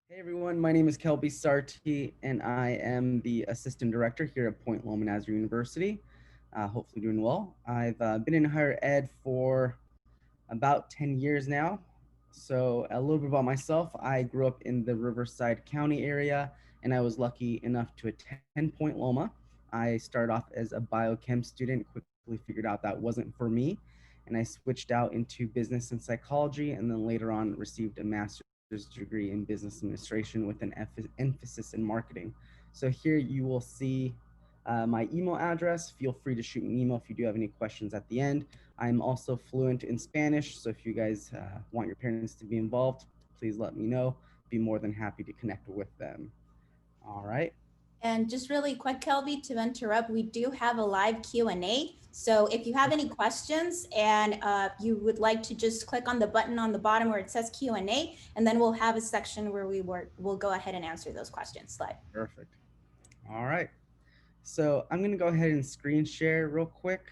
Hey everyone, my name is Kelby Sarti, and I am the Assistant Director here at Point Loma University. Hopefully, doing well. I've been in higher ed for about 10 years now. So, a little bit about myself, I grew up in the Riverside County area, and I was lucky enough to attend Point Loma. I started off as a biochem student, quickly figured out that wasn't for me, and I switched out into business and psychology, and then later on received a master's degree in business administration with an emphasis in marketing. So here you will see my email address. Feel free to shoot me an email if you do have any questions at the end. I'm also fluent in Spanish, so if you guys want your parents to be involved, please let me know. Be more than happy to connect with them. All right. And just really quick, Kelby, to interrupt, we do have a live Q&A. So if you have any questions and you would like to just click on the button on the bottom where it says Q&A, and then we'll have a section where we'll go ahead and answer those questions live. Perfect. All right. So I'm going to go ahead and screen share real quick.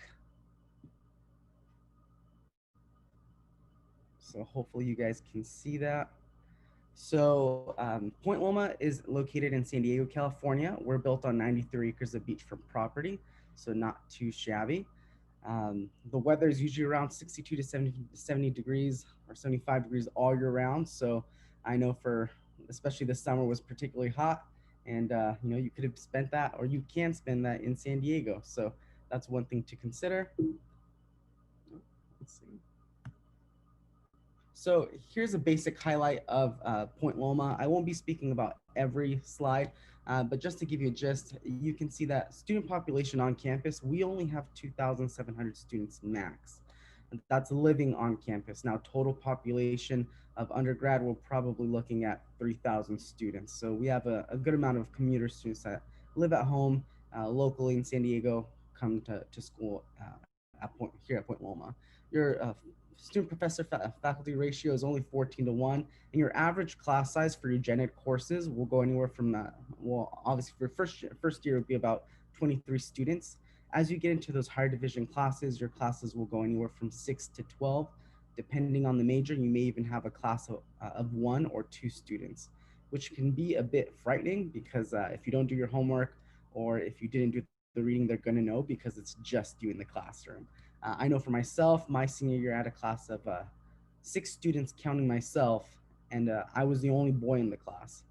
So hopefully you guys can see that. So Point Loma is located in San Diego, California. We're built on 93 acres of beachfront property, so not too shabby. The weather is usually around 62 to 70 degrees or 75 degrees all year round. So I know for especially this summer was particularly hot, and you could have spent that or you can spend that in San Diego. So that's one thing to consider. Let's see. So here's a basic highlight of Point Loma. I won't be speaking about every slide, but just to give you a gist, you can see that student population on campus, we only have 2,700 students max. That's living on campus. Now, total population of undergrad, we're probably looking at 3,000 students. So we have a good amount of commuter students that live at home locally in San Diego, come to school here at Point Loma. Your student professor faculty ratio is only 14 to 1, and your average class size for your gen ed courses will go anywhere from well, obviously for first year would be about 23 students. As you get into those higher division classes, your classes will go anywhere from 6 to 12. Depending on the major, you may even have a class of 1 or 2 students, which can be a bit frightening because if you don't do your homework or if you didn't do the reading, they're going to know because it's just you in the classroom. I know for myself, my senior year, I had a class of 6 students, counting myself, and I was the only boy in the class.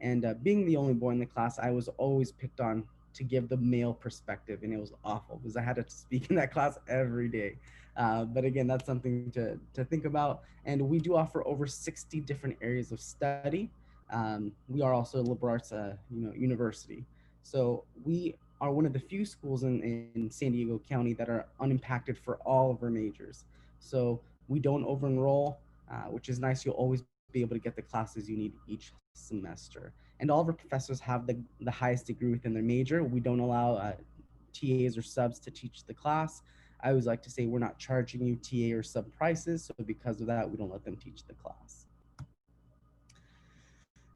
And being the only boy in the class, I was always picked on to give the male perspective, and it was awful because I had to speak in that class every day. But again, that's something to think about. And we do offer over 60 different areas of study. We are also a liberal arts, university. So we are one of the few schools in San Diego County that are unimpacted for all of our majors. So we don't over enroll, which is nice. You'll always be able to get the classes you need each semester. And all of our professors have the highest degree within their major. We don't allow TAs or subs to teach the class. I always like to say we're not charging you TA or sub prices. So because of that, we don't let them teach the class.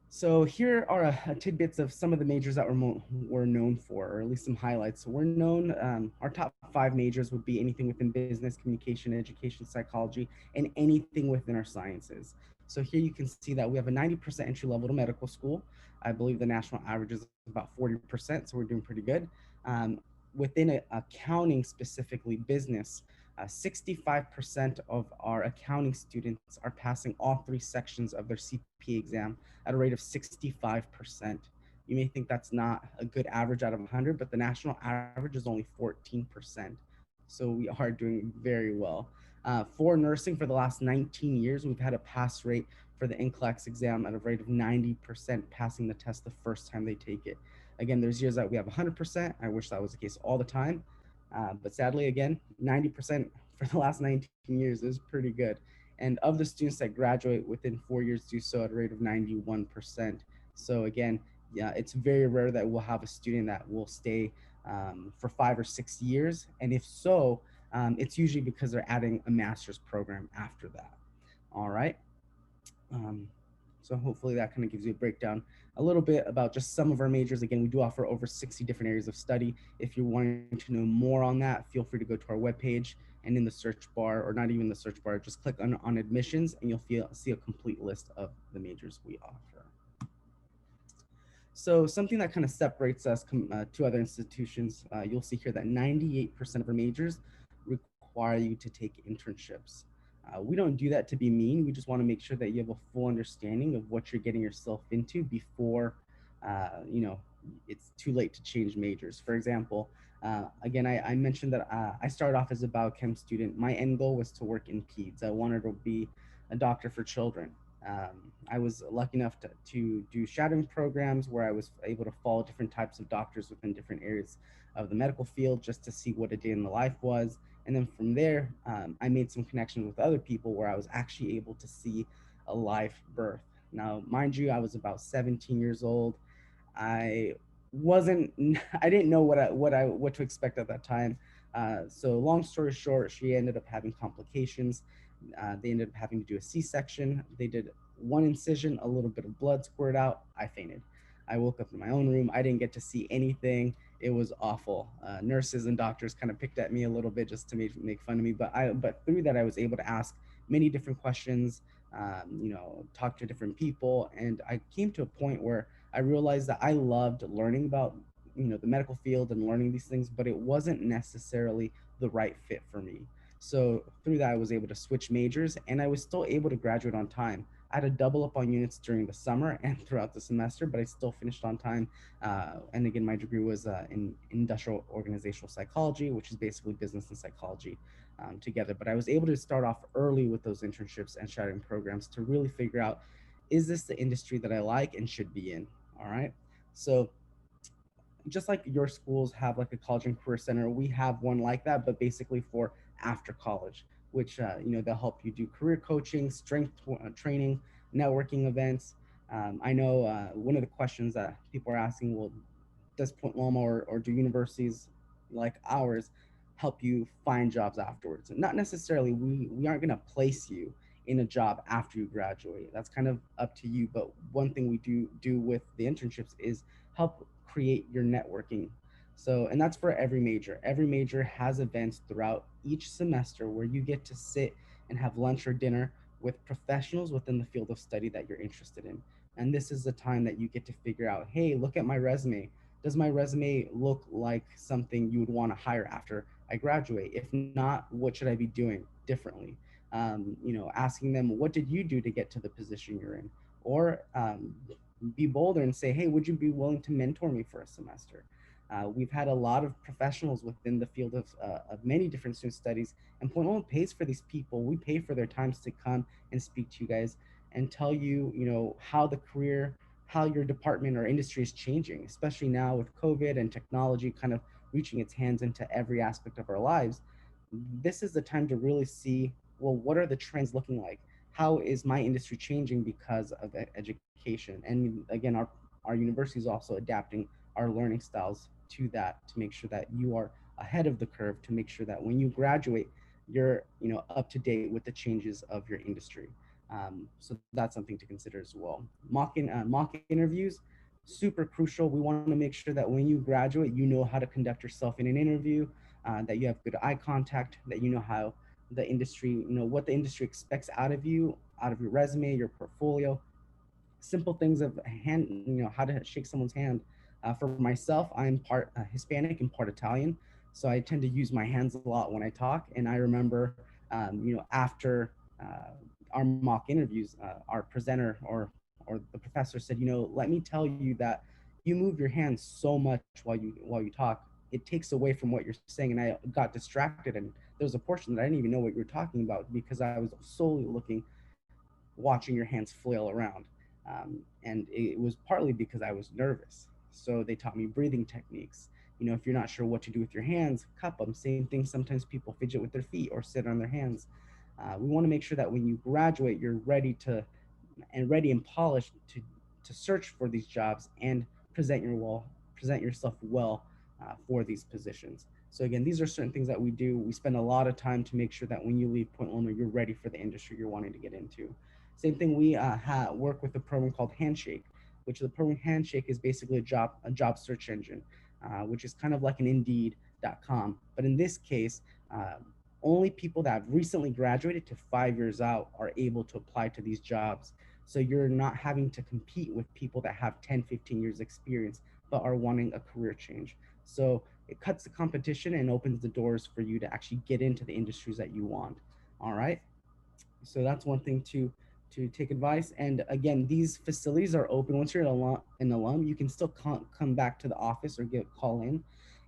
So here are tidbits of some of the majors that we're known for, or at least some highlights. So we're known, our top 5 majors would be anything within business, communication, education, psychology, and anything within our sciences. So here you can see that we have a 90% entry level to medical school. I believe the national average is about 40%, so we're doing pretty good. Um, Within accounting, specifically business, 65% of our accounting students are passing all 3 sections of their CPA exam at a rate of 65%. You may think that's not a good average out of 100, but the national average is only 14%. So we are doing very well. For nursing, for the last 19 years, we've had a pass rate for the NCLEX exam at a rate of 90% passing the test the first time they take it. Again, there's years that we have 100%. I wish that was the case all the time. But sadly, again, 90% for the last 19 years is pretty good. And of the students that graduate within 4 years, do so at a rate of 91%. So again, yeah, it's very rare that we'll have a student that will stay for 5 or 6 years. And if so, it's usually because they're adding a master's program after that. All right. Um, so hopefully that kind of gives you a breakdown a little bit about just some of our majors. Again, we do offer over 60 different areas of study. If you're wanting to know more on that, feel free to go to our webpage and in the search bar, or not even the search bar, just click on admissions and you'll see a complete list of the majors we offer. So something that kind of separates us to other institutions, you'll see here that 98% of our majors require you to take internships. We don't do that to be mean. We just want to make sure that you have a full understanding of what you're getting yourself into before, you know, it's too late to change majors. For example, again, I mentioned that I started off as a biochem student. My end goal was to work in peds. I wanted to be a doctor for children. I was lucky enough to do shadowing programs where I was able to follow different types of doctors within different areas of the medical field just to see what a day in the life was. And then from there, I made some connections with other people where I was actually able to see a live birth. Now, mind you, I was about 17 years old. I wasn't I didn't know what to expect at that time. So long story short, she ended up having complications. They ended up having to do a C-section. They did one incision, a little bit of blood squirted out. I fainted. I woke up in my own room. I didn't get to see anything. It was awful. Nurses and doctors kind of picked at me a little bit just to make fun of me. But through that, I was able to ask many different questions. Talk to different people, and I came to a point where I realized that I loved learning about the medical field and learning these things, but it wasn't necessarily the right fit for me. So through that, I was able to switch majors, and I was still able to graduate on time. I had to double up on units during the summer and throughout the semester, but I still finished on time. And again, my degree was in industrial organizational psychology, which is basically business and psychology together. But I was able to start off early with those internships and shadowing programs to really figure out, is this the industry that I like and should be in? All right. So just like your schools have like a college and career center, we have one like that, but basically for after college, which they'll help you do career coaching, strength training, networking events. I know one of the questions that people are asking, well, does Point Loma or do universities like ours help you find jobs afterwards? Not necessarily. We aren't going to place you in a job after you graduate. That's kind of up to you. But one thing we do with the internships is help create your networking. So, and that's for every major. Every major has events throughout each semester where you get to sit and have lunch or dinner with professionals within the field of study that you're interested in. And this is the time that you get to figure out, hey, look at my resume. Does my resume look like something you would want to hire after I graduate? If not, what should I be doing differently? Asking them, what did you do to get to the position you're in? Or be bolder and say, hey, would you be willing to mentor me for a semester? We've had a lot of professionals within the field of many different student studies, and Point Loma pays for these people. We pay for their times to come and speak to you guys and tell you, how the career, how your department or industry is changing, especially now with COVID and technology kind of reaching its hands into every aspect of our lives. This is the time to really see, well, what are the trends looking like? How is my industry changing because of education? And again, our university is also adapting our learning styles to that to make sure that you are ahead of the curve, to make sure that when you graduate, you're up to date with the changes of your industry. So that's something to consider as well. Mock interviews, super crucial. We want to make sure that when you graduate, you know how to conduct yourself in an interview, that you have good eye contact, that you know how the industry, what the industry expects out of you, out of your resume, your portfolio. Simple things of hand, how to shake someone's hand. For myself, I'm part Hispanic and part Italian, so I tend to use my hands a lot when I talk. And I remember, after our mock interviews, our presenter or the professor said, let me tell you that you move your hands so much while you talk. It takes away from what you're saying. And I got distracted, and there was a portion that I didn't even know what you were talking about because I was solely watching your hands flail around. And it was partly because I was nervous. So they taught me breathing techniques. If you're not sure what to do with your hands, cup them. Same thing. Sometimes people fidget with their feet or sit on their hands. We want to make sure that when you graduate, you're ready and polished to search for these jobs and present yourself well for these positions. So again, these are certain things that we do. We spend a lot of time to make sure that when you leave Point Loma, you're ready for the industry you're wanting to get into. Same thing, we work with a program called Handshake, which the program Handshake is basically a job search engine, which is kind of like an Indeed.com. But in this case, only people that have recently graduated to 5 years out are able to apply to these jobs. So you're not having to compete with people that have 10, 15 years experience, but are wanting a career change. So it cuts the competition and opens the doors for you to actually get into the industries that you want. All right. So that's one thing to take advice. And again, these facilities are open. Once you're an alum, you can still come back to the office or get call in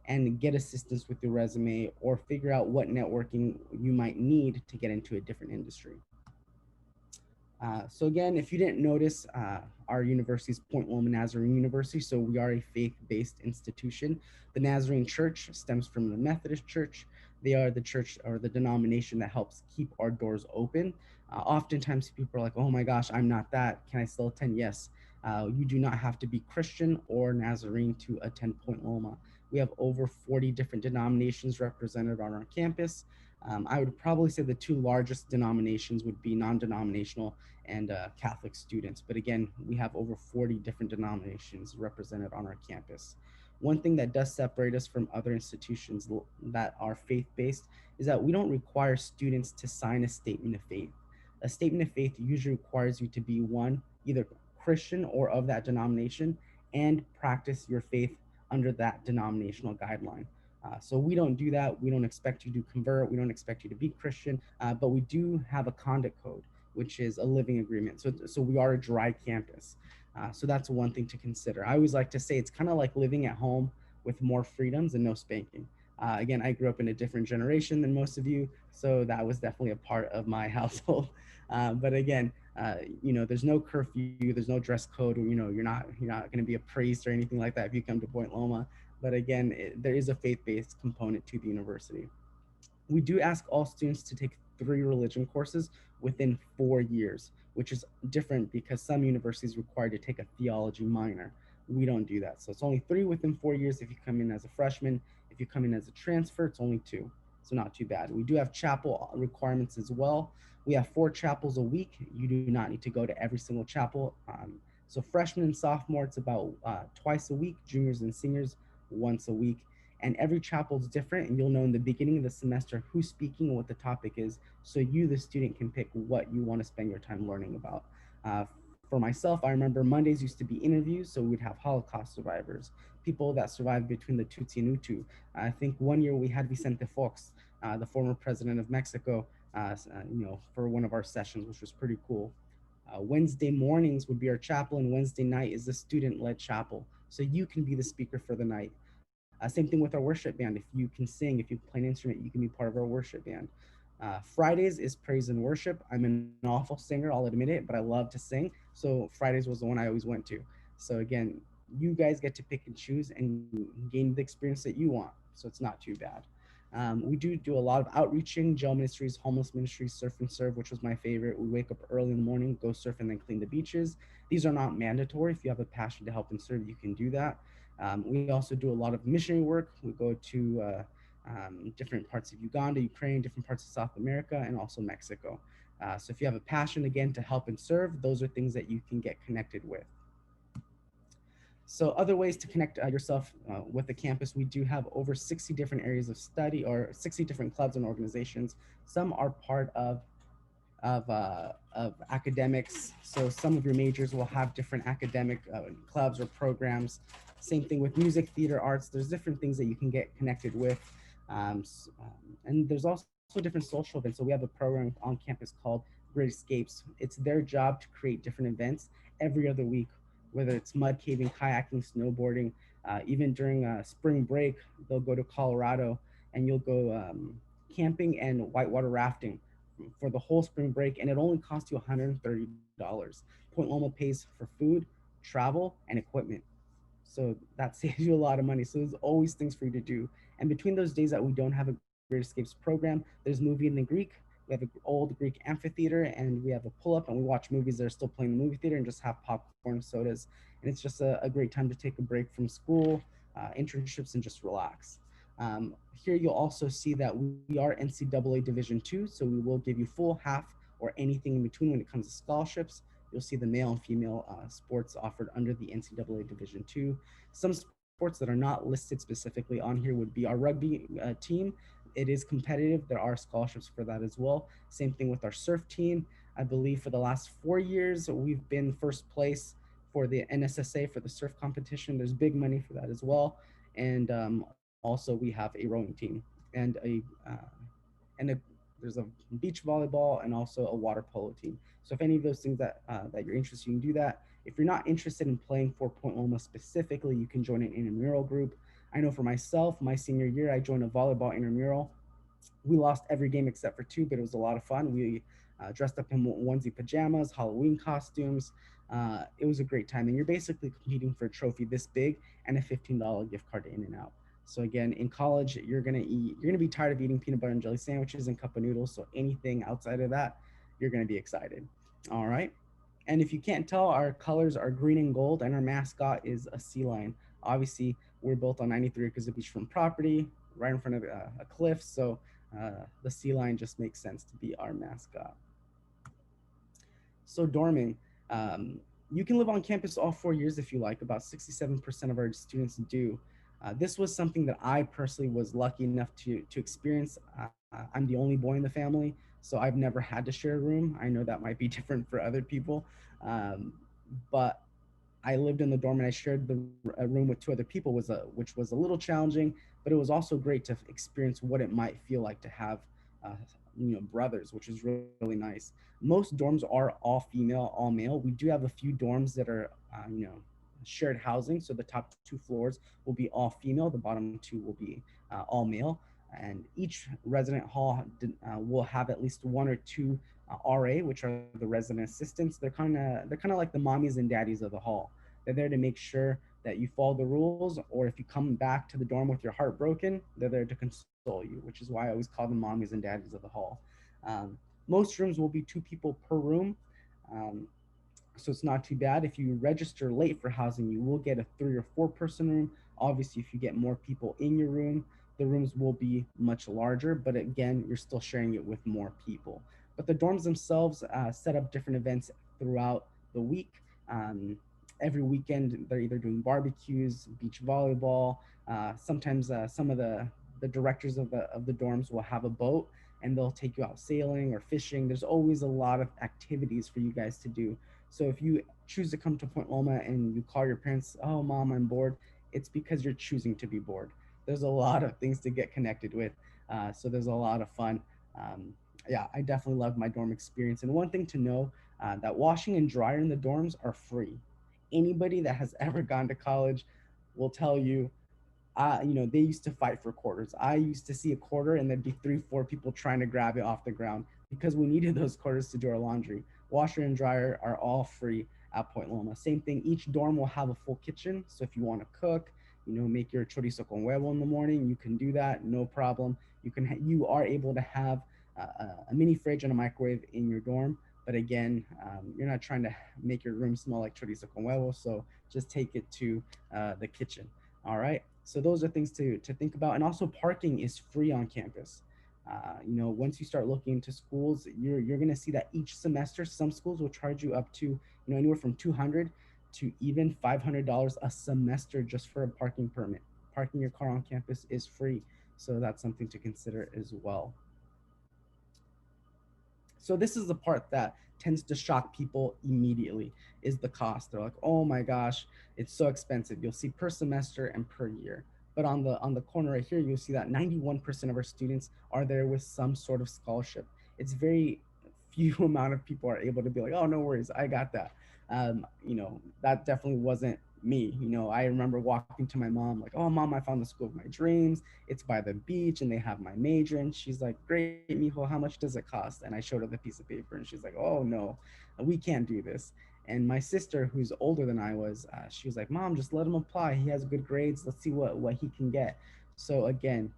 and get assistance with your resume or figure out what networking you might need to get into a different industry. So again, if you didn't notice, our university is Point Loma Nazarene University, so we are a faith-based institution. The Nazarene Church stems from the Methodist Church. They are the church or the denomination that helps keep our doors open. Oftentimes, people are like, "Oh my gosh, I'm not that. Can I still attend?" Yes. You do not have to be Christian or Nazarene to attend Point Loma. We have over 40 different denominations represented on our campus. I would probably say the two largest denominations would be non-denominational and Catholic students. But again, we have over 40 different denominations represented on our campus. One thing that does separate us from other institutions that are faith based is that we don't require students to sign a statement of faith. A statement of faith usually requires you to be one, either Christian or of that denomination, and practice your faith under that denominational guideline. So we don't do that. We don't expect you to convert. We don't expect you to be Christian, but we do have a conduct code, which is a living agreement. So we are a dry campus. So that's one thing to consider. I always like to say it's kind of like living at home with more freedoms and no spanking. Again, I grew up in a different generation than most of you, so that was definitely a part of my household. But again, there's no curfew, there's no dress code. You're not going to be a priest or anything like that if you come to Point Loma. But again, there is a faith-based component to the university. We do ask all students to take 3 religion courses within 4 years, which is different because some universities require to take a theology minor. We don't do that. So it's only 3 within 4 years if you come in as a freshman. If you come in as a transfer, it's only 2. So not too bad. We do have chapel requirements as well. We have 4 chapels a week. You do not need to go to every single chapel. So freshmen and sophomore, it's about twice a week. Juniors and seniors, once a week, and every chapel is different, and you'll know in the beginning of the semester who's speaking and what the topic is, so you the student can pick what you want to spend your time learning about. For myself, I remember Mondays used to be interviews, so we'd have Holocaust survivors, people that survived between the Tutsi and Hutu. I think one year we had Vicente Fox, the former president of Mexico, for one of our sessions, which was pretty cool. Wednesday mornings would be our chapel, and Wednesday night is the student-led chapel. So you can be the speaker for the night. Same thing with our worship band. If you can sing, if you play an instrument, you can be part of our worship band. Fridays is praise and worship. I'm an awful singer, I'll admit it, but I love to sing. So Fridays was the one I always went to. So again, you guys get to pick and choose and gain the experience that you want. So it's not too bad. We do a lot of outreaching, jail ministries, homeless ministries, surf and serve, which was my favorite. We wake up early in the morning, go surf, and then clean the beaches. These are not mandatory. If you have a passion to help and serve, you can do that. We also do a lot of missionary work. We go to different parts of Uganda, Ukraine, different parts of South America, and also Mexico. So if you have a passion, again, to help and serve, those are things that you can get connected with. So other ways to connect yourself with the campus, we do have over 60 different areas of study or 60 different clubs and organizations. Some are part of academics. So some of your majors will have different academic clubs or programs. Same thing with music, theater, arts. There's different things that you can get connected with. And there's also different social events. So we have a program on campus called Great Escapes. It's their job to create different events every other week, whether it's mud caving, kayaking, snowboarding. Even during spring break, they'll go to Colorado and you'll go camping and whitewater rafting for the whole spring break, and it only costs you $130. Point Loma pays for food, travel, and equipment. So that saves you a lot of money. So there's always things for you to do. And between those days that we don't have a Great Escapes program, there's movie in the Greek. We have an old Greek amphitheater, and we have a pull-up, and we watch movies that are still playing in the movie theater and just have popcorn, sodas. And it's just a great time to take a break from school, internships, and just relax. Here you'll also see that we are NCAA Division II, so we will give you full, half, or anything in between when it comes to scholarships. You'll see the male and female sports offered under the NCAA Division II. Some sports that are not listed specifically on here would be our rugby team. It is competitive. There are scholarships for that as well. Same thing with our surf team. I believe for the last 4 years, we've been first place for the NSSA for the surf competition. There's big money for that as well. And also, we have a rowing team and and a, there's a beach volleyball and also a water polo team. So if any of those things that you're interested, you can do that. If you're not interested in playing for Point Loma specifically, you can join an intramural group. I know for myself, my senior year, I joined a volleyball intramural. We lost every game except for two, but it was a lot of fun. We dressed up in onesie pajamas, Halloween costumes. It was a great time, and you're basically competing for a trophy this big and a $15 gift card to In and Out. So again, in college, you're gonna be tired of eating peanut butter and jelly sandwiches and cup of noodles. So anything outside of that, you're gonna be excited. All right. And if you can't tell, our colors are green and gold, and our mascot is a sea lion. Obviously, we're built on 93 acres of beachfront property, right in front of a cliff. So the sea lion just makes sense to be our mascot. So dorming, you can live on campus all 4 years if you like. About 67% of our students do. This was something that I personally was lucky enough to experience. I'm the only boy in the family, so I've never had to share a room. I know that might be different for other people, um, but I lived in the dorm and I shared a room with two other people, which was a little challenging, but it was also great to experience what it might feel like to have uh, brothers, which is really nice. Most dorms are all female, all male. We do have a few dorms that are shared housing, so the top two floors will be all female, the bottom two will be all male, and each resident hall will have at least one or two RA, which are the resident assistants. They're kind of like the mommies and daddies of the hall. They're there to make sure that you follow the rules, or if you come back to the dorm with your heart broken, they're there to console you, which is why I always call them mommies and daddies of the hall. Um, most rooms will be two people per room. Um, so it's not too bad. If you register late for housing, you will get a 3 or 4 person room. Obviously, if you get more people in your room, the rooms will be much larger, but again, you're still sharing it with more people. But the dorms themselves set up different events throughout the week. Um, every weekend, they're either doing barbecues, beach volleyball. Sometimes some of the directors of the dorms will have a boat and they'll take you out sailing or fishing. There's always a lot of activities for you guys to do. So if you choose to come to Point Loma and you call your parents, "Oh, mom, I'm bored," it's because you're choosing to be bored. There's a lot of things to get connected with. So there's a lot of fun. Um, yeah, I definitely loved my dorm experience. And one thing to know that washing and dryer in the dorms are free. Anybody that has ever gone to college will tell you they used to fight for quarters. I used to see a quarter and there'd be 3, 4 people trying to grab it off the ground because we needed those quarters to do our laundry. Washer and dryer are all free at Point Loma. Same thing, each dorm will have a full kitchen. So if you want to cook, make your chorizo con huevo in the morning, you can do that, no problem. You are able to have a mini fridge and a microwave in your dorm. But again, you're not trying to make your room smell like chorizo con huevo, so just take it to the kitchen. All right. So those are things to think about. And also parking is free on campus. Once you start looking into schools, you're going to see that each semester, some schools will charge you up to, anywhere from 200 to even $500 a semester just for a parking permit. Parking your car on campus is free. So that's something to consider as well. So this is the part that tends to shock people immediately is the cost. They're like, "Oh my gosh, it's so expensive." You'll see per semester and per year. But on the corner right here, you'll see that 91% of our students are there with some sort of scholarship. It's very few amount of people are able to be like, "Oh, no worries, I got that." That definitely wasn't me. I remember walking to my mom like, "Oh, mom, I found the school of my dreams. It's by the beach and they have my major." And she's like, "Great, mijo, how much does it cost?" And I showed her the piece of paper and she's like, "Oh no, we can't do this." And my sister, who's older than I was, she was like, "Mom, just let him apply. He has good grades. Let's see what he can get." So again,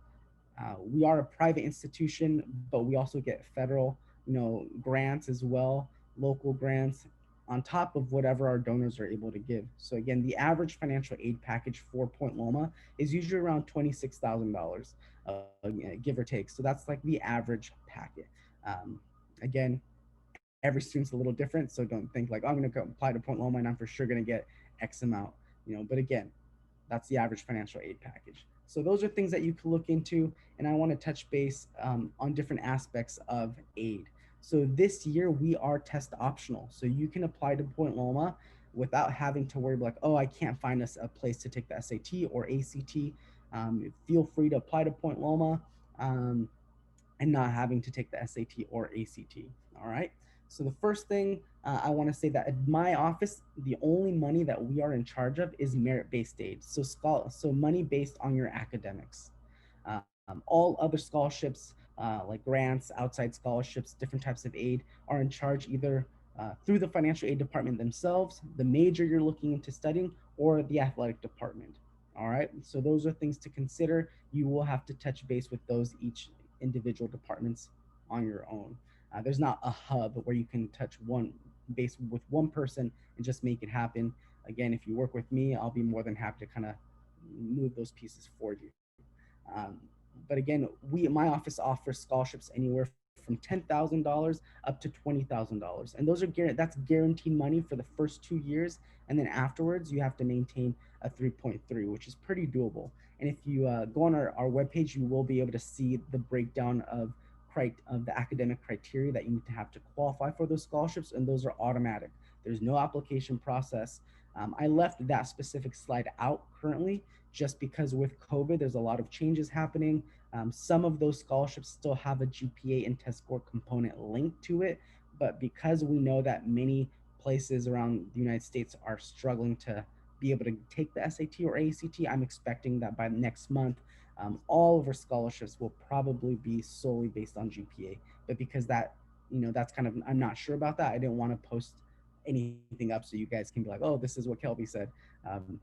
we are a private institution, but we also get federal, grants as well, local grants, on top of whatever our donors are able to give. So again, the average financial aid package for Point Loma is usually around $26,000, give or take. So that's like the average packet. Um, Again, every student's a little different, so don't think like, "Oh, I'm going to apply to Point Loma and I'm for sure going to get X amount." But again, that's the average financial aid package. So those are things that you can look into, and I want to touch base on different aspects of aid. So this year we are test optional. So you can apply to Point Loma without having to worry like, oh, I can't find us a place to take the SAT or ACT. Feel free to apply to Point Loma. And not having to take the SAT or ACT. All right. So the first thing I want to say that at my office, the only money that we are in charge of is merit-based aid. So money based on your academics. All other scholarships, like grants, outside scholarships, different types of aid, are in charge either through the financial aid department themselves, the major you're looking into studying, or the athletic department. All right. So those are things to consider. You will have to touch base with those each individual departments on your own. There's not a hub where you can touch one base with one person and just make it happen. Again, if you work with me, I'll be more than happy to kind of move those pieces for you. Um, but again, my office offers scholarships anywhere from $10,000 up to $20,000, and that's guaranteed money for the first 2 years, and then afterwards you have to maintain a 3.3, which is pretty doable. And if you go on our webpage, you will be able to see the breakdown of the academic criteria that you need to have to qualify for those scholarships, and those are automatic. There's no application process. I left that specific slide out currently just because with COVID, there's a lot of changes happening. Some of those scholarships still have a GPA and test score component linked to it, but because we know that many places around the United States are struggling to be able to take the SAT or ACT, I'm expecting that by next month, all of our scholarships will probably be solely based on GPA. But because that's kind of, I'm not sure about that. I didn't want to post anything up so you guys can be like, oh, this is what Kelby said.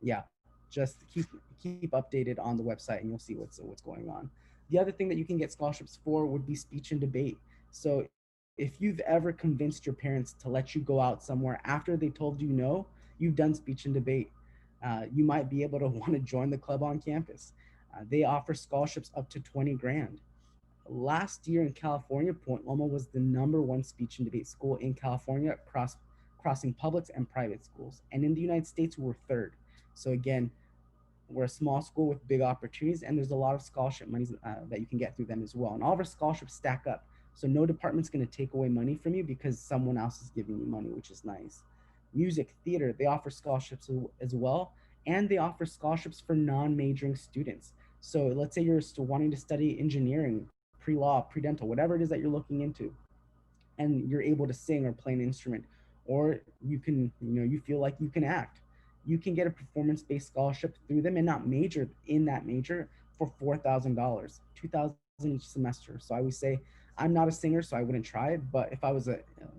Yeah, just keep updated on the website and you'll see what's going on. The other thing that you can get scholarships for would be speech and debate. So if you've ever convinced your parents to let you go out somewhere after they told you no, you've done speech and debate. You might be able to want to join the club on campus. They offer scholarships up to 20 grand. Last year in California, Point Loma was the number one speech and debate school in California, crossing publics and private schools. And in the United States, we were third. So again, we're a small school with big opportunities, and there's a lot of scholarship monies that you can get through them as well. And all of our scholarships stack up. So no department's going to take away money from you because someone else is giving you money, which is nice. Music, theater, they offer scholarships as well, and they offer scholarships for non-majoring students. So let's say you're still wanting to study engineering, pre-law, pre-dental, whatever it is that you're looking into, and you're able to sing or play an instrument, or you feel like you can act, you can get a performance-based scholarship through them and not major in that major for $4,000, 2,000 each semester. So I would say I'm not a singer, so I wouldn't try it. But if I was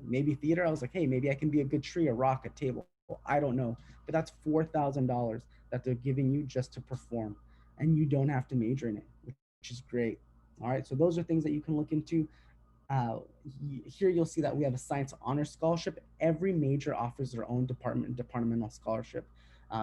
maybe theater, I was like, hey, maybe I can be a good tree, a rock, a table. I don't know, but that's $4,000 that they're giving you just to perform, and you don't have to major in it, which is great. All right, so those are things that you can look into. uh, Here you'll see that we have a science honor scholarship. Every major offers their own departmental scholarship.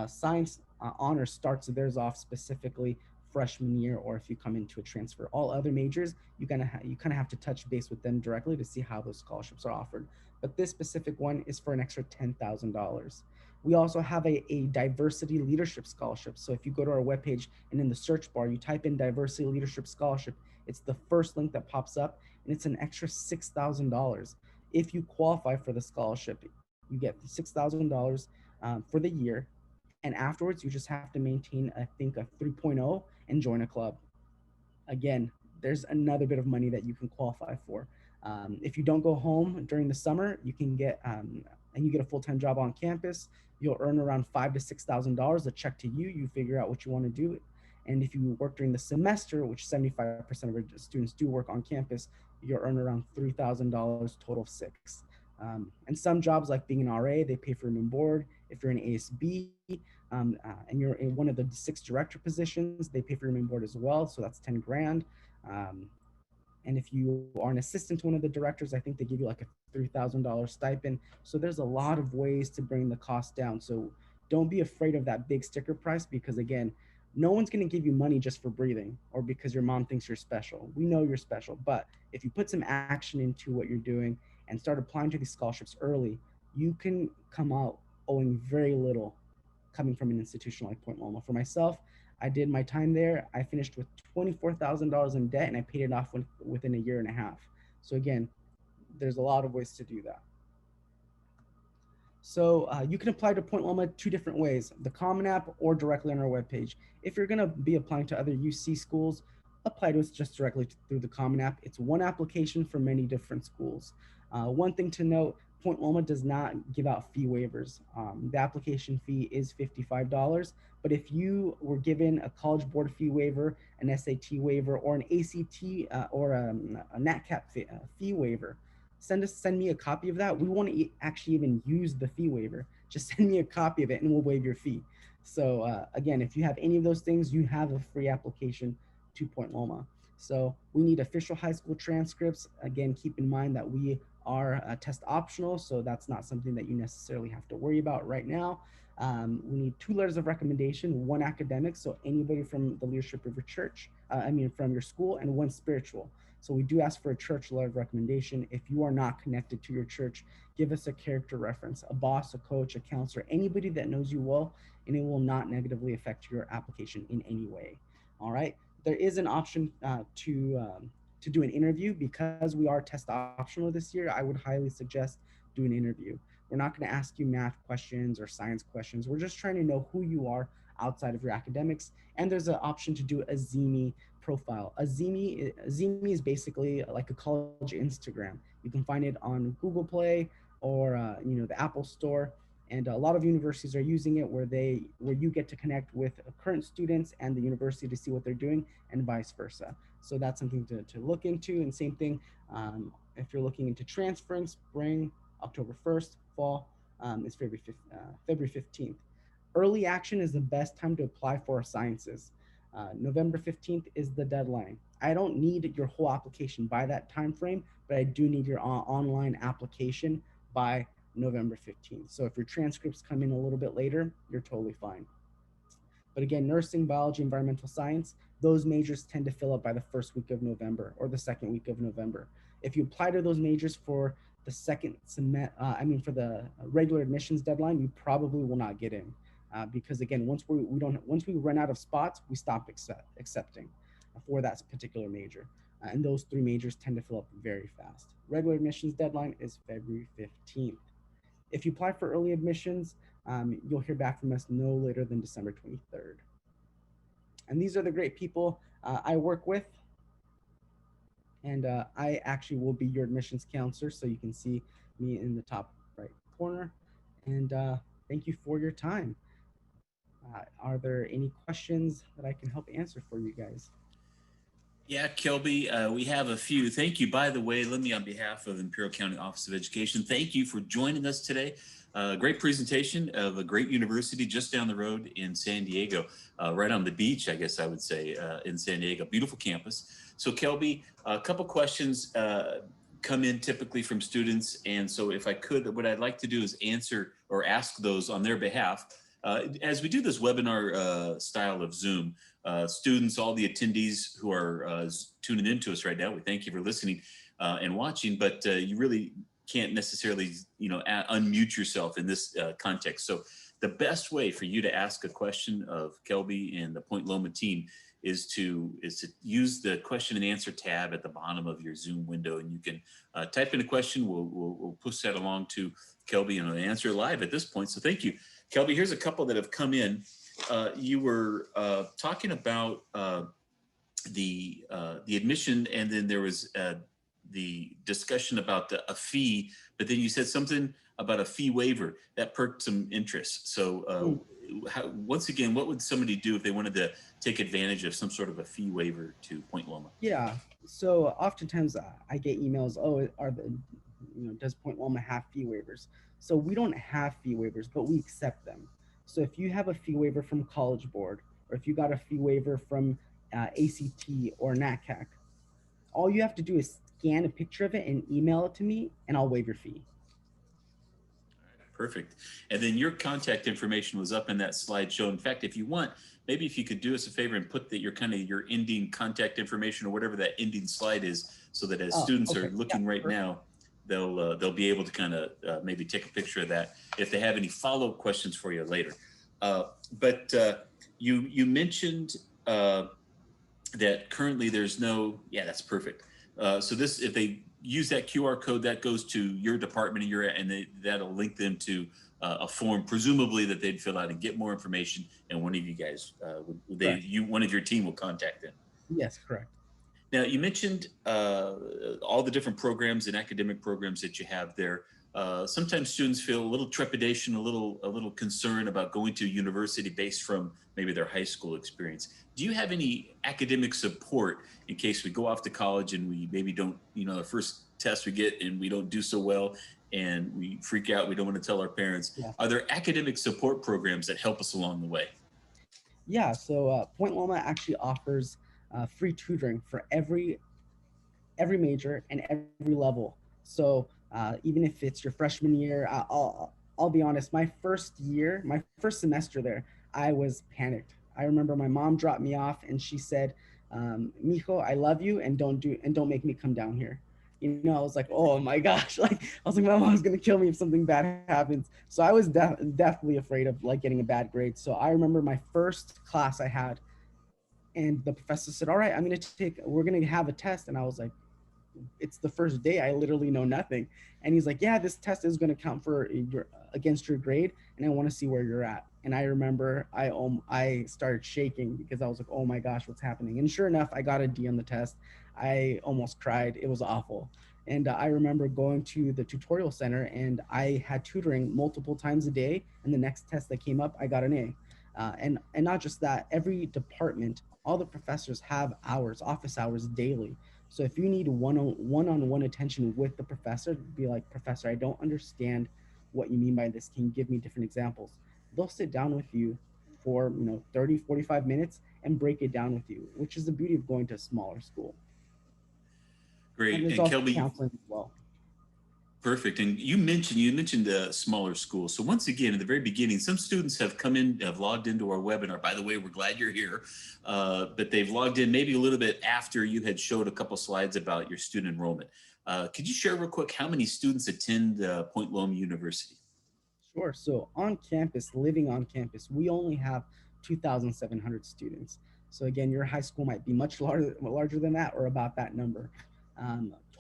Science honor starts theirs off specifically freshman year, or if you come into a transfer. All other majors, you kind of have to touch base with them directly to see how those scholarships are offered. But this specific one is for an extra $10,000. We also have a diversity leadership scholarship. So if you go to our webpage and in the search bar, you type in diversity leadership scholarship, it's the first link that pops up, and it's an extra $6,000. If you qualify for the scholarship, you get $6,000 for the year, and afterwards you just have to maintain, I think, a 3.0 and join a club. Again, there's another bit of money that you can qualify for. If you don't go home during the summer, you can get and you get a full-time job on campus, you'll earn around $5,000 to $6,000. A check to you. You figure out what you want to do. And if you work during the semester, which 75% of our students do work on campus, you'll earn around $3,000 total of six. And some jobs like being an RA, they pay for room and board. If you're an ASB and you're in one of the six director positions, they pay for room and board as well. So that's 10 grand. And if you are an assistant to one of the directors, I think they give you like a $3,000 stipend. So there's a lot of ways to bring the cost down. So don't be afraid of that big sticker price, because again, no one's going to give you money just for breathing or because your mom thinks you're special. We know you're special, but if you put some action into what you're doing and start applying to these scholarships early, you can come out owing very little coming from an institution like Point Loma. For myself, I did my time there. I finished with $24,000 in debt, and I paid it off within a year and a half. So again, There's a lot of ways to do that. So you can apply to Point Loma two different ways, the Common App or directly on our webpage. If you're going to be applying to other UC schools, apply to us just directly through the Common App. It's one application for many different schools. One thing to note, Point Loma does not give out fee waivers. The application fee is $55, but if you were given a College Board fee waiver, an SAT waiver, or an ACT or a NatCap fee waiver, send me a copy of that. We want to actually even use the fee waiver. Just send me a copy of it and we'll waive your fee. So again, if you have any of those things, you have a free application to Point Loma. So we need official high school transcripts. Again, keep in mind that we are test optional, so that's not something that you necessarily have to worry about right now. We need 2 letters of recommendation, 1 academic, so anybody from the leadership of your church, from your school, and 1 spiritual. So we do ask for a church letter of recommendation. If you are not connected to your church, give us a character reference, a boss, a coach, a counselor, anybody that knows you well, and it will not negatively affect your application in any way. All right. There is an option to do an interview because we are test optional this year. I would highly suggest do an interview. We're not going to ask you math questions or science questions. We're just trying to know who you are outside of your academics. And there's an option to do a Zimi profile. A Zimi is basically like a college Instagram. You can find it on Google Play or the Apple Store. And a lot of universities are using it where you get to connect with current students and the university to see what they're doing and vice versa. So that's something to look into. And same thing, if you're looking into transferring spring, October 1st, fall is February 15th. Early action is the best time to apply for sciences. November 15th is the deadline. I don't need your whole application by that time frame, but I do need your online application by November 15th. So if your transcripts come in a little bit later, you're totally fine. But again, nursing, biology, environmental science, those majors tend to fill up by the first week of November or the second week of November. If you apply to those majors for the for the regular admissions deadline, you probably will not get in. Because again, once we run out of spots, we stop accepting for that particular major. And those 3 majors tend to fill up very fast. Regular admissions deadline is February 15th. If you apply for early admissions, you'll hear back from us no later than December 23rd. And these are the great people I work with. And I actually will be your admissions counselor, so you can see me in the top right corner. And thank you for your time. Are there any questions that I can help answer for you guys? Yeah, Kelby, we have a few. Thank you. By the way, let me, on behalf of Imperial County Office of Education, thank you for joining us today. Great presentation of a great university just down the road in San Diego, right on the beach, I guess I would say, in San Diego. Beautiful campus. So, Kelby, a couple questions come in typically from students. And so if I could, what I'd like to do is answer or ask those on their behalf. As we do this webinar style of Zoom, students, all the attendees who are tuning into us right now, we thank you for listening and watching, but you really can't necessarily, unmute yourself in this context. So the best way for you to ask a question of Kelby and the Point Loma team is to use the question and answer tab at the bottom of your Zoom window, and you can type in a question. We'll push that along to Kelby and answer live at this point. So thank you. Kelby, here's a couple that have come in. You were talking about the admission, and then there was the discussion about a fee, but then you said something about a fee waiver that perked some interest. So once again, what would somebody do if they wanted to take advantage of some sort of a fee waiver to Point Loma? Yeah. So oftentimes I get emails, does Point Loma have fee waivers? So we don't have fee waivers, but we accept them. So if you have a fee waiver from College Board, or if you got a fee waiver from ACT or NatCAC, all you have to do is scan a picture of it and email it to me, and I'll waive your fee. Perfect. And then your contact information was up in that slideshow. In fact, if you want, maybe if you could do us a favor and put your ending contact information or whatever that ending slide is, so that as students are looking right now, they'll be able to kind of maybe take a picture of that if they have any follow-up questions for you later. But you mentioned that currently there's no, yeah, that's perfect. So this, if they use that QR code that goes to your department you're at, and that'll link them to a form, presumably that they'd fill out and get more information. And one of you guys, one of your team will contact them. Yes, correct. Now, you mentioned all the different programs and academic programs that you have there. Sometimes students feel a little trepidation, a little concern about going to university based from maybe their high school experience. Do you have any academic support in case we go off to college and we maybe don't, the first test we get and we don't do so well and we freak out, we don't want to tell our parents? Yeah. Are there academic support programs that help us along the way? Yeah, so Point Loma actually offers free tutoring for every major and every level. So even if it's your freshman year, I'll be honest, my first semester there, I was panicked. I remember my mom dropped me off and she said, "Mijo, I love you, and don't make me come down here." I was like, oh my gosh, my mom's gonna kill me if something bad happens. So I was definitely afraid of getting a bad grade. So I remember my first class I had, and the professor said, "All right, we're gonna have a test," and I was like, it's the first day, I literally know nothing. And he's like, "Yeah, this test is going to count against your grade, and I want to see where you're at." And I remember I started shaking because I was like, oh my gosh, what's happening? And sure enough, I got a D on the test. I almost cried. It was awful. And I remember going to the tutorial center, and I had tutoring multiple times a day, and the next test that came up, I got an A. And not just that, every department, all the professors have office hours daily. So if you need one-on-one attention with the professor, be like, "Professor, I don't understand what you mean by this. Can you give me different examples?" They'll sit down with you for 30, 45 minutes and break it down with you, which is the beauty of going to a smaller school. Great. And there's also counseling as well. Perfect. And you mentioned a smaller school. So once again, at the very beginning, some students have logged into our webinar. By the way, we're glad you're here. But they've logged in maybe a little bit after you had showed a couple slides about your student enrollment. Could you share real quick how many students attend Point Loma University? Sure. So living on campus, we only have 2,700 students. So again, your high school might be much larger than that, or about that number.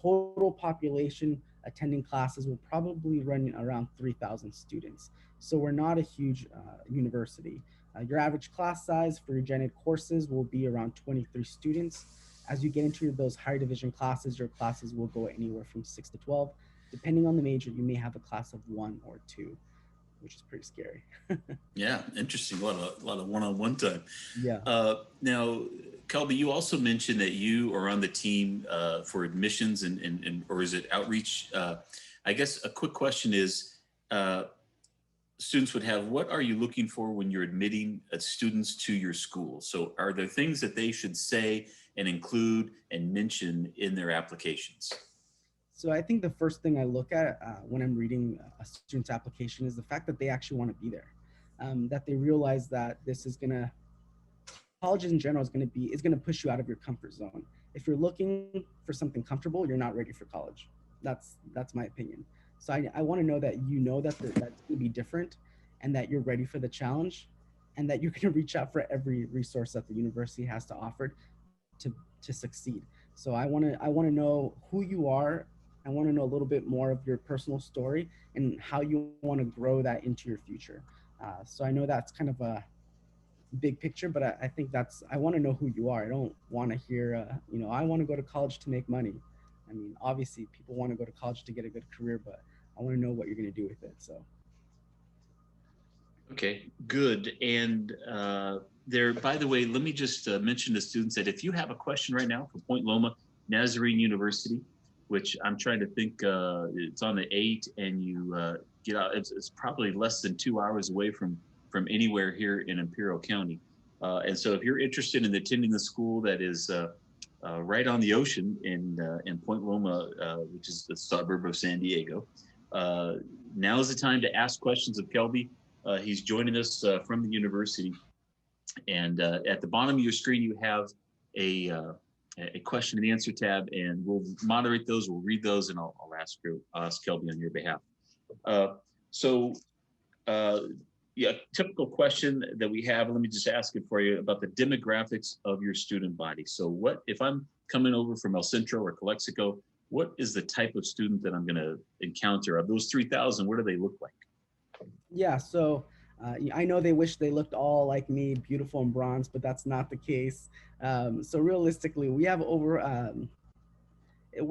Total population attending classes will probably run around 3,000 students. So we're not a huge university. Your average class size for your gen ed courses will be around 23 students. As you get into those higher division classes, your classes will go anywhere from 6 to 12. Depending on the major, you may have a class of 1 or 2, which is pretty scary. Yeah, interesting. A lot of one-on-one time. Yeah. Now, Kelby, you also mentioned that you are on the team for admissions or is it outreach? I guess a quick question is, students would have, what are you looking for when you're admitting students to your school? So are there things that they should say and include and mention in their applications? So I think the first thing I look at when I'm reading a student's application is the fact that they actually want to be there, that they realize that college in general is going to push you out of your comfort zone. If you're looking for something comfortable, you're not ready for college. That's my opinion. So I want to know that that's going to be different, and that you're ready for the challenge, and that you're going to reach out for every resource that the university has to offer to succeed. So I want to know who you are. I want to know a little bit more of your personal story and how you want to grow that into your future. So I know that's kind of a big picture, but I think I want to know who you are. I don't want to hear, I want to go to college to make money. I mean, obviously people want to go to college to get a good career, but I want to know what you're going to do with it. So. Okay, good. And by the way, let me just mention to students that if you have a question right now for Point Loma Nazarene University, which I'm trying to think, it's on the 8, and you get out, it's probably less than 2 hours away from anywhere here in Imperial County. And so if you're interested in attending the school that is right on the ocean in Point Loma, which is the suburb of San Diego, now is the time to ask questions of Kelby. He's joining us from the university. And at the bottom of your screen, you have a question and answer tab, and we'll moderate those, we'll read those, and I'll ask Kelby on your behalf. Yeah, typical question that we have, let me just ask it for you, about the demographics of your student body. So if I'm coming over from El Centro or Calexico, what is the type of student that I'm going to encounter? Of those 3,000, what do they look like? Yeah, so I know they wish they looked all like me, beautiful and bronze, but that's not the case. So realistically, we have we're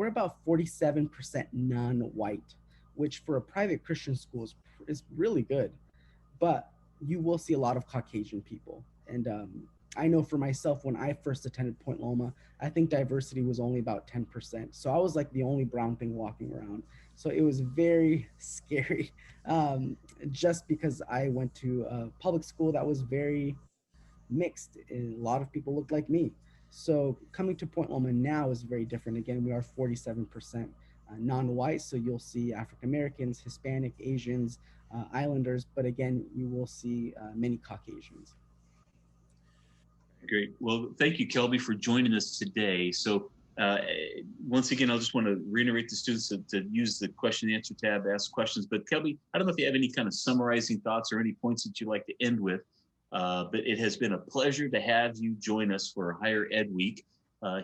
about 47% non-white, which for a private Christian school is really good. But you will see a lot of Caucasian people. And I know for myself, when I first attended Point Loma, I think diversity was only about 10%. So I was like the only brown thing walking around. So it was very scary, just because I went to a public school that was very mixed. A lot of people looked like me. So coming to Point Loma now is very different. Again, we are 47% non-white, so you'll see African Americans, Hispanic, Asians, Islanders, but again, you will see many Caucasians. Great. Well, thank you, Kelby, for joining us today. So uh, once again, I just want to reiterate to students to use the question and answer tab to ask questions. But Kelby, I don't know if you have any kind of summarizing thoughts or any points that you'd like to end with, but it has been a pleasure to have you join us for Higher Ed Week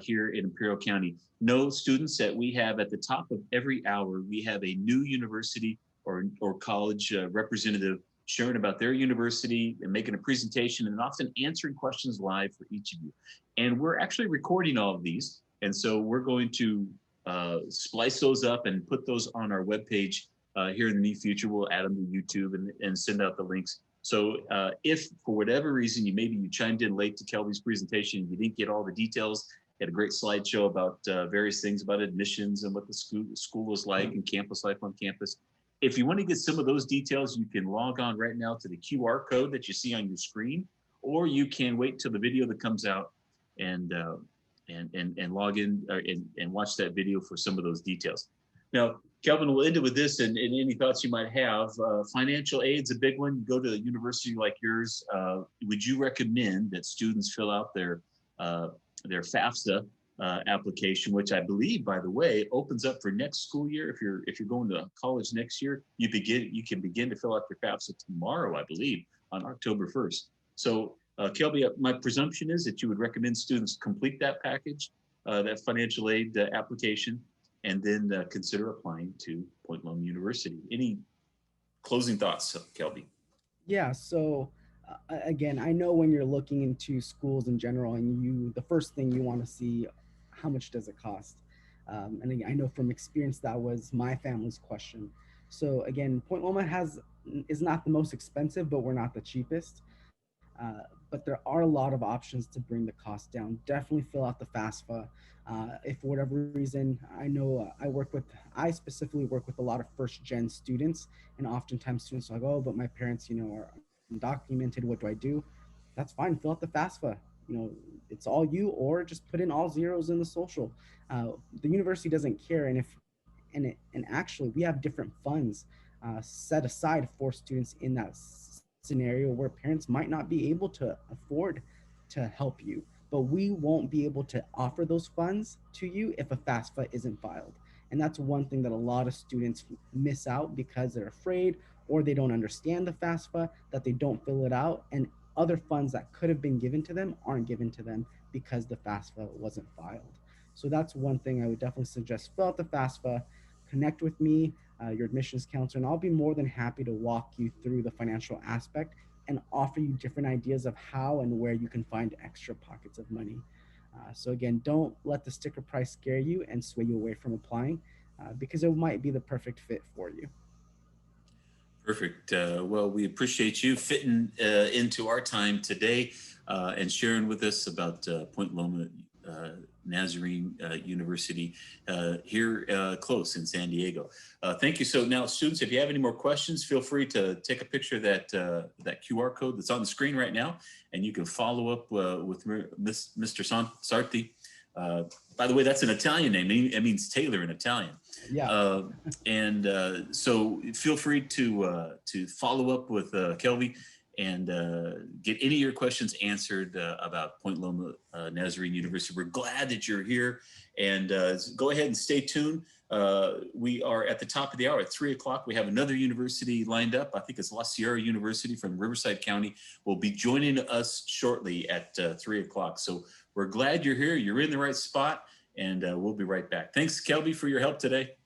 here in Imperial County. Know, students, that we have at the top of every hour, we have a new university or college representative sharing about their university and making a presentation and often answering questions live for each of you. And we're actually recording all of these. And so we're going to splice those up and put those on our webpage here in the near future. We'll add them to YouTube and send out the links. So if for whatever reason you chimed in late to Kelby's presentation, you didn't get all the details, had a great slideshow about various things about admissions and what the school was like and campus life on campus. If you want to get some of those details, you can log on right now to the QR code that you see on your screen, or you can wait till the video that comes out and log in and watch that video for some of those details. Now, Kelvin, we'll end it with this and any thoughts you might have. Financial aid's a big one. You go to a university like yours. Would you recommend that students fill out their FAFSA application, which I believe, by the way, opens up for next school year? If you're going to college next year, you can begin to fill out your FAFSA tomorrow, I believe, on October 1st. So, Kelby, my presumption is that you would recommend students complete that package, that financial aid application, and then consider applying to Point Loma University. Any closing thoughts, Kelby? Yeah, so again, I know when you're looking into schools in general, and the first thing you want to see, how much does it cost? And again, I know from experience that was my family's question. So again, Point Loma is not the most expensive, but we're not the cheapest. But there are a lot of options to bring the cost down. Definitely fill out the FAFSA. If for whatever reason, I know I specifically work with a lot of first gen students, and oftentimes students are like, oh, but my parents, are undocumented. What do I do? That's fine. Fill out the FAFSA. It's all you, or just put in all zeros in the social. The university doesn't care, and actually we have different funds set aside for students in that scenario where parents might not be able to afford to help you, but we won't be able to offer those funds to you if a FAFSA isn't filed. And that's one thing that a lot of students miss out because they're afraid or they don't understand the FAFSA, that they don't fill it out, and other funds that could have been given to them aren't given to them because the FAFSA wasn't filed. So that's one thing I would definitely suggest. Fill out the FAFSA, connect with me, your admissions counselor, and I'll be more than happy to walk you through the financial aspect and offer you different ideas of how and where you can find extra pockets of money. So again, don't let the sticker price scare you and sway you away from applying because it might be the perfect fit for you. Perfect. Well, we appreciate you fitting into our time today and sharing with us about Point Loma Nazarene University here close in San Diego. Thank you. So now, students, if you have any more questions, feel free to take a picture of that QR code that's on the screen right now, and you can follow up with Mr. Sarti. By the way, that's an Italian name. It means tailor in Italian. Yeah. So feel free to follow up with Kelby and get any of your questions answered about Point Loma Nazarene University. We're glad that you're here, and go ahead and stay tuned. We are at the top of the hour at 3 o'clock. We have another university lined up. I think it's La Sierra University from Riverside County will be joining us shortly at 3 o'clock. So we're glad you're here. You're in the right spot. and we'll be right back. Thanks, Kelby, for your help today.